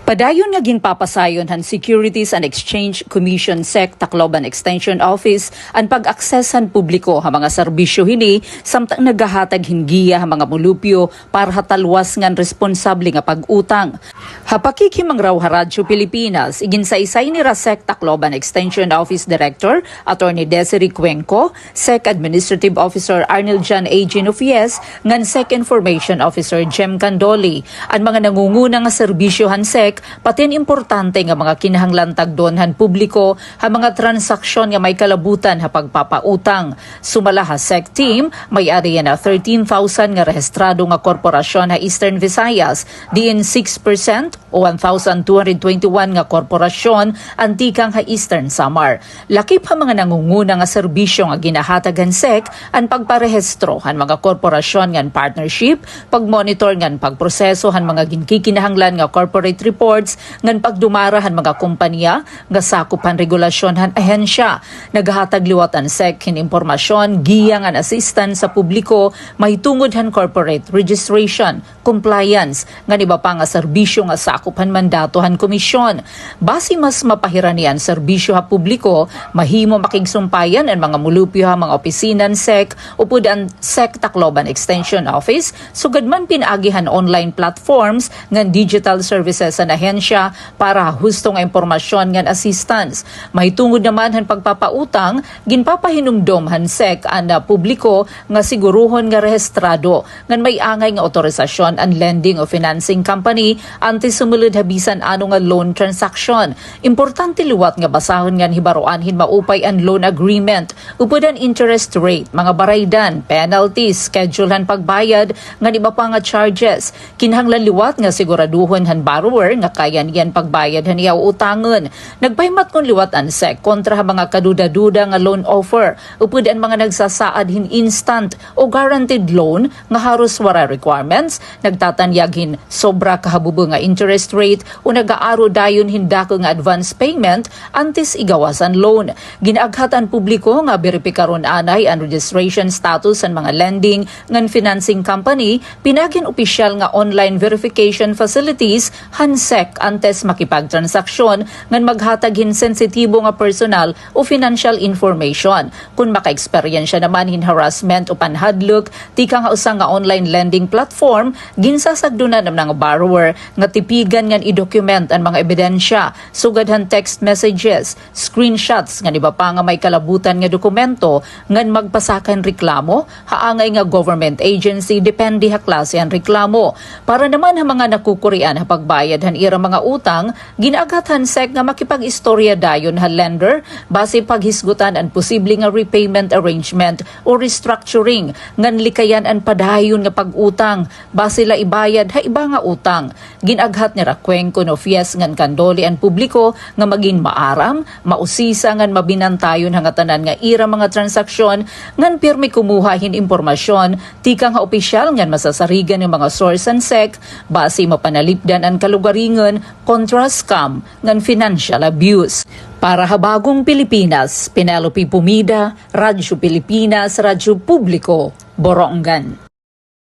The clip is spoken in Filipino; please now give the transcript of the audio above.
Padayon nga ginpapasayon han Securities and Exchange Commission SEC Tacloban Extension Office ang pag-aksesan publiko ha mga serbisyo hini samtang nagahatag hingiya ha mga mulupyo para hatalwas ngan responsable nga pag-utang. Hapakikimang raw ha Radyo Pilipinas iginsaysay ni SEC Tacloban Extension Office Director Attorney Desiree Cuenco, SEC Administrative Officer Arnel John A. Genofies, ngan SEC Information Officer Jem Candoli. Ang mga nangunguna nga serbisyo han SEC patin importante nga mga kinahanglan tagdonhan publiko ha mga transaksyon nga may kalabutan ha pagpapautang. Sumala ha SEC team may area na 13,000 nga rehistrado nga korporasyon ha Eastern Visayas, diin 6% o 1,221 nga korporasyon antikang ha Eastern Samar. Lakip ha mga nangunguna nga serbisyo nga ginahatag han SEC ang pagparehistro han mga korporasyon ngan partnership, pagmonitor ngan pagproseso han mga ginkikinahanglan nga corporate reports ngan pagdumarahan mga kumpanya nga sakupan regulasyon han ahensya. Naghatag liwat ang SEC hin impormasyon giya ngan assistance sa publiko mahitungod han corporate registration, compliance ngan iba pa nga serbisyo nga sakupan mandato han komisyon. Basi mas mapahiranian serbisyo ha publiko, mahimo makigsumpayan ang mga mulupyo ha mga opisina ng SEC upod ang SEC Tacloban Extension Office sugad man pinagihan online platforms ngan digital services sa ahensya para husto nga impormasyon ngan assistance. Mahitungod naman han pagpapautang, ginpapahinumdom han SEC ang publiko nga siguruhon nga rehistrado ngan may angay nga otorisasyon ang lending o financing company anti sumulod habisan ano nga loan transaction. Importante liwat nga basahon ngan hibaroanhin maupay ang loan agreement upod ang interest rate, mga baraydan, penalties, schedulehan pagbayad ngan iba pa nga charges. Kinahanglan liwat nga siguraduhon han borrower nga kaya niyan pagbayad han iyaw utangon. Nagpahimat kon liwat ang SEC kontra ha mga kaduda-duda nga loan offer upod ang mga nagsasaad hin instant o guaranteed loan nga haros wara requirements, nagtatanyag hin sobra kahabubo nga interest rate o nagaaro dayon hindako nga advance payment antes igawasan loan. Ginaaghatan publiko nga beripikaron anay ang registration status ang mga lending ngan financing company, pinagin opisyal nga online verification facilities han SEC antes makipagtransaksyon ngan maghatag hin sensitibo nga personal o financial information. Kung maka-eksperyensya naman hin harassment o panhadlok, tika nga usang nga online lending platform, ginsasagdunan ng mga borrower nga tipigan ngan i-document ang mga ebidensya, sugadhan text messages, screenshots ngan iba pa nga may kalabutan nga dokumento ngan magpasakan reklamo, haangay nga government agency depende ha klase ang reklamo. Para naman ha mga nakukurian ha pagbayad han ira mga utang, ginagatan SEC nga makipag-istorya dayon ha lender base paghisgutan ang posible nga repayment arrangement o restructuring ngan likayan ang padayon nga pag-utang base la ibayad ha iba nga utang. Ginaghat ni Cuenco no Fies ngan Candoli ang publiko nga maging maaram, mausisa ngan mabinantayon nga tanan nga ira mga transaksyon ngan pirmi kumuha hin impormasyon tika nga opisyal ngan masasarigan ng mga source and SEC base mapanalipdan ang kalugaringon kontra scam ngan financial abuse. Para habagong Pilipinas, Penelope Pumida, Radyo Pilipinas, Radyo Publiko, Borongan.